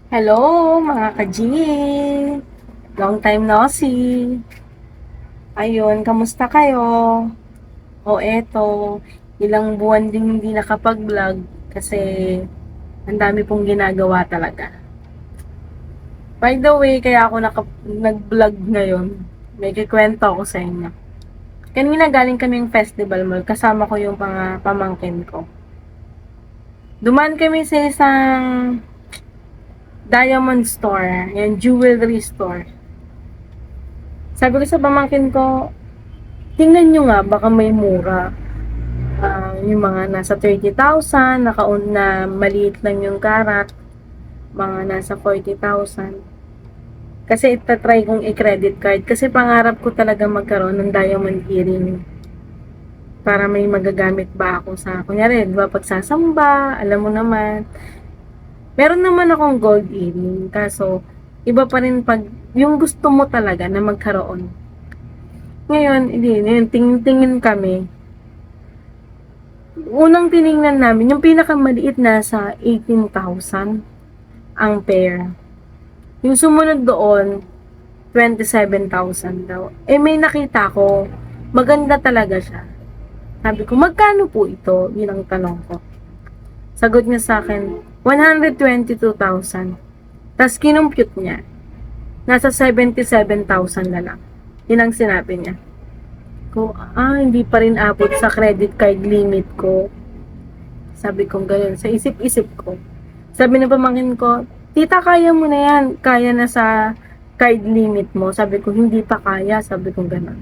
Hello, mga ka-G! Long time no see! Ayun, kamusta kayo? O eto, ilang buwan din hindi nakapag-vlog kasi ang dami pong ginagawa talaga. By the way, kaya ako nag-vlog ngayon. May kikwento ako sa inyo. Kanina galing kaming festival mall, kasama ko yung mga pamangkin ko. Dumaan kami sa isang diamond store, yung jewelry store. Sabi ko sa pamangkin ko, tingnan nyo nga, baka may mura. Yung mga nasa 30,000, nakaon na maliit lang yung karat, mga nasa 40,000. Kasi itatry kong i-credit card. Kasi pangarap ko talaga magkaroon ng diamond earring. Para may magagamit ba ako sa, kunyari, di ba, pagsasamba, alam mo naman. Meron naman akong gold earring. Kaso, iba pa rin pag, yung gusto mo talaga na magkaroon. Ngayon, hindi, tingin kami. Unang tiningnan namin, yung pinakamaliit nasa 18,000 ang pair. Yung sumunod doon, 27,000 daw. Eh may nakita ko, maganda talaga siya. Sabi ko, magkano po ito? Yun ang tanong ko. Sagot niya sa akin, 122,000. Tapos kinumpute niya, nasa 77,000 na lang. Yun ang sinabi niya. Ko, hindi pa rin abot sa credit card limit ko. Sabi ko gano'n, sa isip-isip ko. Sabi na pamangkin ko, tita, kaya mo na yan. Kaya na sa card limit mo. Sabi ko, hindi pa kaya. Sabi ko gano'n.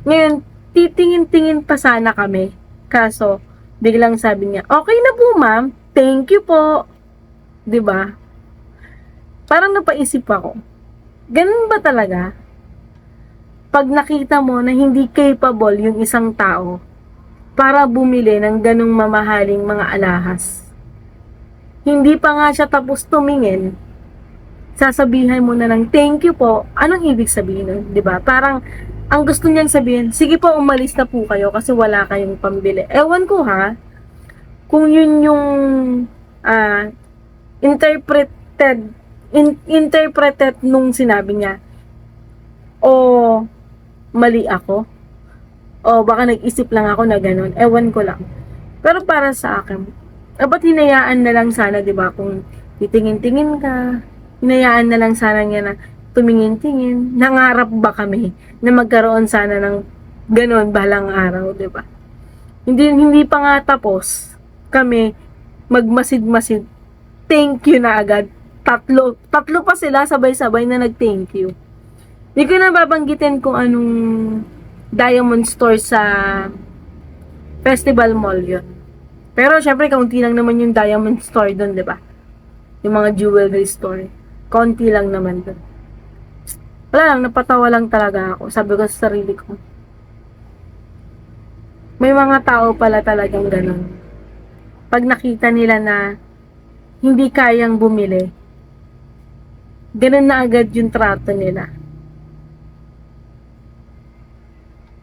Ngayon, titingin-tingin pa sana kami. Kaso, biglang sabi niya, okay na po ma'am. Thank you po. 'Di ba? Parang napaisip ako. Ganun ba talaga? Pag nakita mo na hindi capable yung isang tao para bumili ng ganong mamahaling mga alahas. Hindi pa nga siya tapos tumingin, sasabihan mo na ng thank you po. Anong ibig sabihin nun? 'Di ba? Parang ang gusto niyang sabihin, sige po, umalis na po kayo kasi wala kayong pambili. Ewan ko ha, kung yun yung ah, interpreted interpreted nung sinabi niya o mali ako o baka nag-isip lang ako na ganun, ewan ko lang. Pero para sa akin, dapat hinayaan na lang sana, 'di ba, kung titingin-tingin ka, hinayaan na lang sana niya na tumingin-tingin. Nangarap ba kami na magkaroon sana ng ganun balang araw, 'di ba? Hindi pa nga tapos kami magmasid-masid. Thank you na agad. Tatlo pa sila sabay-sabay na nag-thank you. Hindi ko na babanggitin kung anong diamond store sa Festival Mall yun. Pero syempre, kaunti lang naman yung diamond store doon, di ba? Yung mga jewelry store. Kaunti lang naman doon. Wala lang, napatawa lang talaga ako. Sabi ko sa sarili ko, may mga tao pala talagang ganun. Pag nakita nila na hindi kayang bumili, ganun na agad yung trato nila.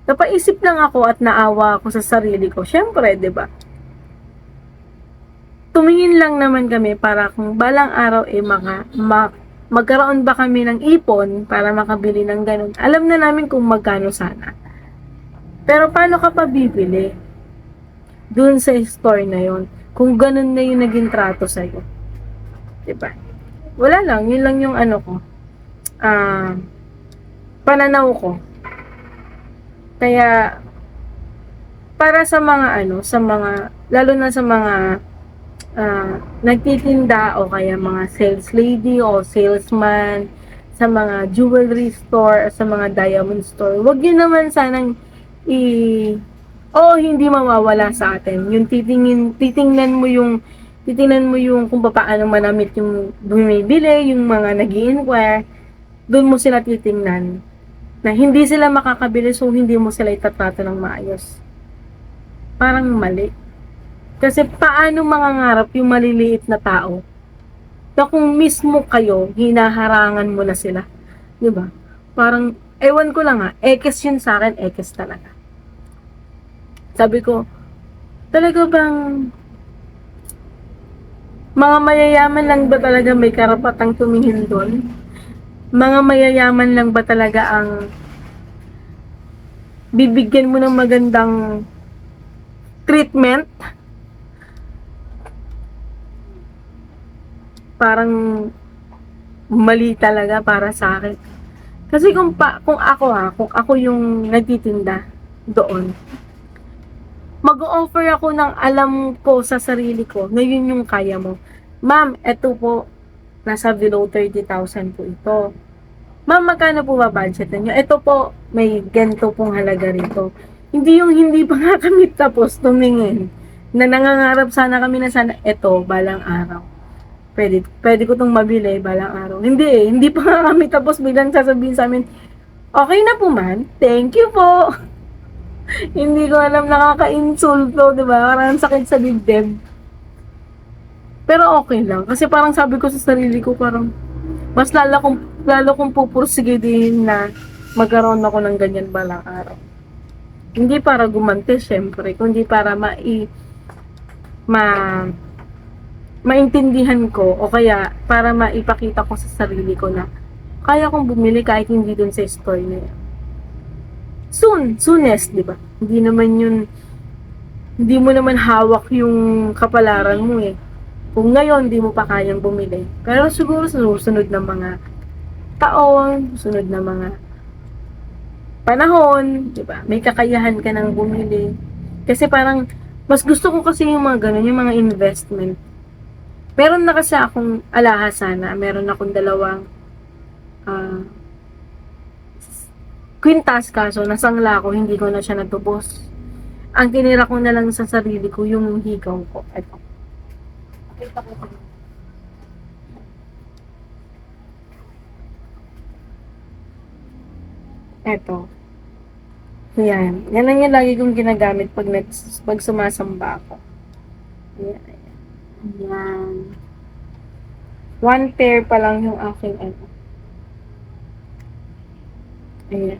Napaisip lang ako at naawa ako sa sarili ko. Syempre, 'di ba? Tumingin lang naman kami para kung balang araw magkaroon ba kami ng ipon para makabili ng ganun. Alam na namin kung magkano sana. Pero paano ka pa bibili? Doon sa store na yon. Kung ganun na yung naging trato sa'yo. 'Di ba? Wala lang. Yun lang yung ano ko. Pananaw ko. Kaya, para sa mga sa mga, lalo na sa mga nagtitinda o kaya mga sales lady o salesman sa mga jewelry store, sa mga diamond store, wag yun naman sanang hindi mawawala sa atin. Yung titingnan mo yung kung paano manamit yung bumibili, yung mga nag-i-inquire, doon mo sila titingnan na hindi sila makakabili, so hindi mo sila itatrato ng maayos. Parang mali. Kasi paano mangangarap yung maliliit na tao na kung mismo kayo, hinaharangan mo na sila. Diba? Parang, ewan ko lang ekes yun sa akin, ekes talaga. Sabi ko, talaga bang Mga mayayaman lang ba talaga may karapatang tumingin doon? Mga mayayaman lang ba talaga ang bibigyan mo ng magandang treatment? Parang mali talaga para sa akin. Kasi kung ako kung ako yung nagtitinda doon, mag-o-offer ako ng alam ko sa sarili ko na yun yung kaya mo. Ma'am, eto po, nasa below 30,000 po ito. Ma'am, magkano po ba budget ninyo? Ito po, may ganito pong halaga rito. Hindi yung hindi pa nga kami tapos tumingin na nangangarap sana kami na sana eto balang araw. Pwede ko tong mabili balang araw. Hindi hindi pa nga kami tapos biglang sasabihin sa amin, okay na po man, thank you po. Hindi ko alam, nakaka-insulto, di ba? Parang sakit sa dibdib. Pero okay lang. Kasi parang sabi ko sa sarili ko, parang mas lalo kong pupursige din na magkaroon ako ng ganyan balang araw. Hindi para gumante, syempre, kundi para ma, maintindihan ko o kaya para maipakita ko sa sarili ko na kaya kong bumili kahit hindi dun sa store na yan. Soonest, di ba? Hindi mo naman hawak yung kapalaran mo eh. Kung ngayon, di mo pa kayang bumili. Pero siguro sa susunod na mga taon, susunod na mga panahon, di ba? May kakayahan ka nang bumili. Kasi parang, mas gusto ko kasi yung mga ganun, yung mga investment. Meron na kasi akong alahas sana. Meron akong dalawang uh, kwintas kaso nasangla ko, hindi ko na siya natubos. Ang tinira ko na lang sa sarili ko yung higaw ko. Ito. Pakita ko sa inyo. Ito. Yan. Yan lang yung lagi kong ginagamit pag sumasamba ako. Yan. Yan. One pair pa lang yung aking ano. Ayan.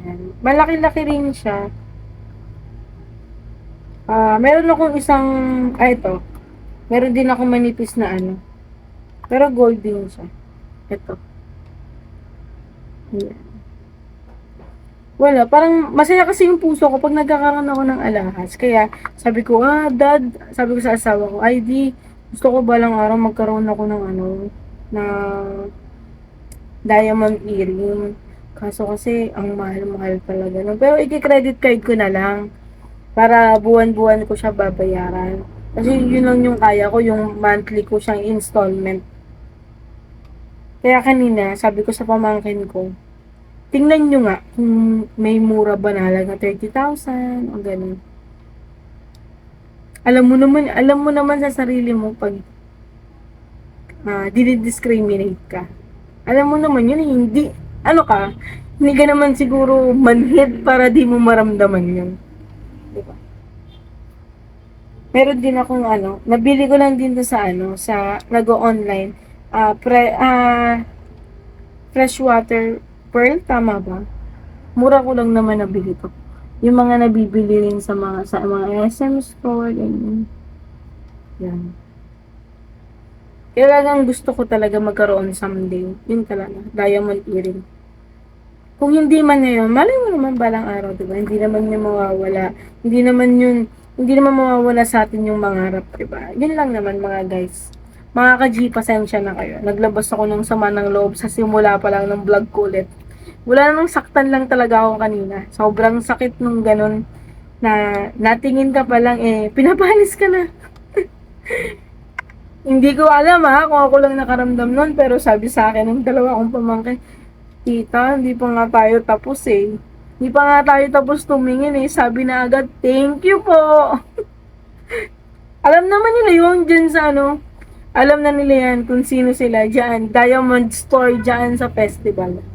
Ayan. Malaki-laki rin siya. Meron akong isang, ito. Meron din ako manipis na ano. Pero gold din siya. Ito. Ayan. Wala, parang masaya kasi yung puso ko pag nagkakaroon ako ng alahas. Kaya sabi ko, dad, sabi ko sa asawa ko, ay di, gusto ko balang araw magkaroon ako ng ano, na diamond earring. Kaso kasi, ang mahal-mahal talaga. No? Pero i-credit card ko na lang. Para buwan-buwan ko siya babayaran. Kasi yun lang yung kaya ko, yung monthly ko siyang installment. Kaya kanina, sabi ko sa pamangkin ko, tingnan nyo nga kung may mura ba na halaga 30,000 o ganun. Alam mo naman sa sarili mo pag dinidiscriminate ka. Alam mo naman yun, hindi, ano ka, hindi ka naman siguro manhid para di mo maramdaman yun. Diba? Meron din akong ano, nabili ko lang din to sa ano, sa nag-o-online, freshwater pearl, tama ba? Mura ko lang naman nabili to. Yung mga nabibili rin sa mga SM store, ganyan. Yan. Kailangan gusto ko talaga magkaroon someday. Yun talaga, diamond earring. Kung hindi man ngayon, malay mo naman balang araw, diba? Hindi naman yun mawawala. Hindi naman mawawala sa atin yung mangarap, diba? Yun lang naman mga guys. Mga ka-G, pasensya na kayo. Naglabas ako ng sama ng loob sa simula pa lang ng vlog ko ulit. Wala namang saktan lang talaga ako kanina. Sobrang sakit nung ganun na natingin ka pa lang pinapanis ka na. Hindi ko alam kung ako lang nakaramdam nun, pero sabi sa akin ng dalawa kong pamangkin, tita, hindi pa nga tayo tapos eh. Hindi pa nga tayo tapos tumingin eh. Sabi na agad, thank you po. Alam naman nila yun dyan sa ano. Alam na nila yan kung sino sila dyan. Diamond Store dyan sa festival.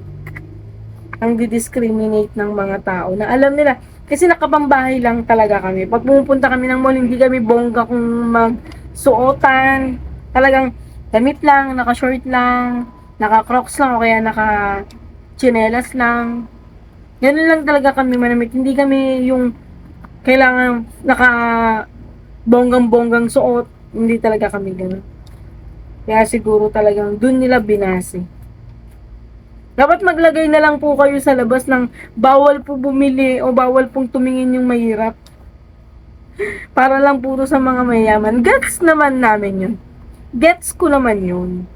Ang didiscriminate ng mga tao na alam nila. Kasi nakapambahay lang talaga kami. Pag pumupunta kami ng mall, hindi kami bongga kung magsuotan. Talagang damit lang, naka-short lang, naka-crocs lang o kaya naka-chinelas lang. Ganun lang talaga kami manamit. Hindi kami yung kailangan bonggang-bonggang suot. Hindi talaga kami ganun. Kaya siguro talagang dun nila binase. Dapat maglagay na lang po kayo sa labas ng bawal po bumili o bawal pong tumingin yung mahirap. Para lang puro sa mga mayaman. Gets naman namin yun. Gets ko naman yun.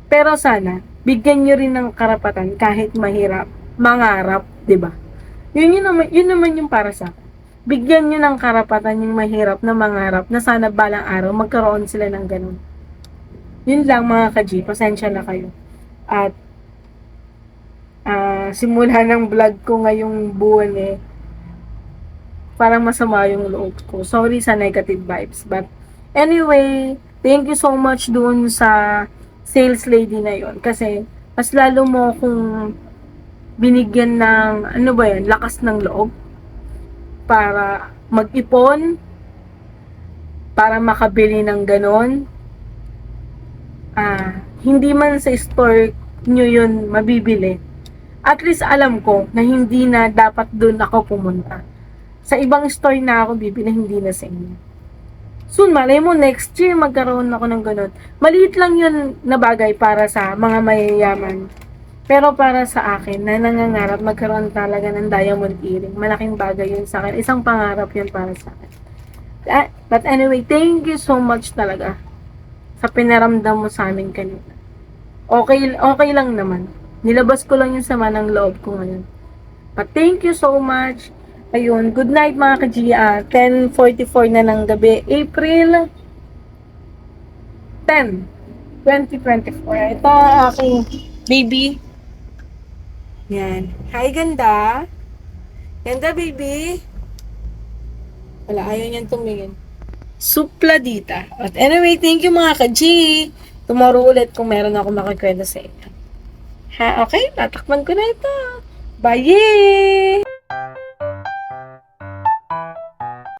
Pero sana, bigyan nyo rin ng karapatan kahit mahirap, mangarap, 'di ba? Yun naman yung para sa akin. Bigyan nyo ng karapatan yung mahirap na mangarap na sana balang araw magkaroon sila ng ganun. Yun lang mga ka-G, pasensya na kayo. At simula ng vlog ko ngayong buwan parang masama yung loob ko. Sorry sa negative vibes. But anyway, thank you so much doon sa sales lady na yon. Kasi mas lalo mo kung binigyan ng, ano ba yan, lakas ng loob para mag-ipon, para makabili ng ganon. Hindi man sa store nyo yun mabibili. At least alam ko na hindi na dapat doon ako pumunta. Sa ibang store na ako bibili, hindi na sa inyo. Soon, malay mo, next year magkaroon ako ng ganun. Maliit lang yun na bagay para sa mga mayayaman. Pero para sa akin, na nangangarap magkaroon talaga ng diamond earring, malaking bagay yun sa akin. Isang pangarap yun para sa akin. But anyway, thank you so much talaga sa pinaramdam mo sa amin kanina. Okay lang naman. Nilabas ko lang yung sama ng loob ko ngayon. But thank you so much. Ayun, good night mga ka-G. 10:44 na ng gabi. April 10, 2024. Ito ang aking baby. Yan. Hi, ganda. Ganda, baby. Wala, ayaw niyan tumingin. Supladita. But anyway, thank you mga ka-G. Tomorrow ulit kung meron ako makikwento sa inyo. Okay? Tatakpan ko na ito. Bye!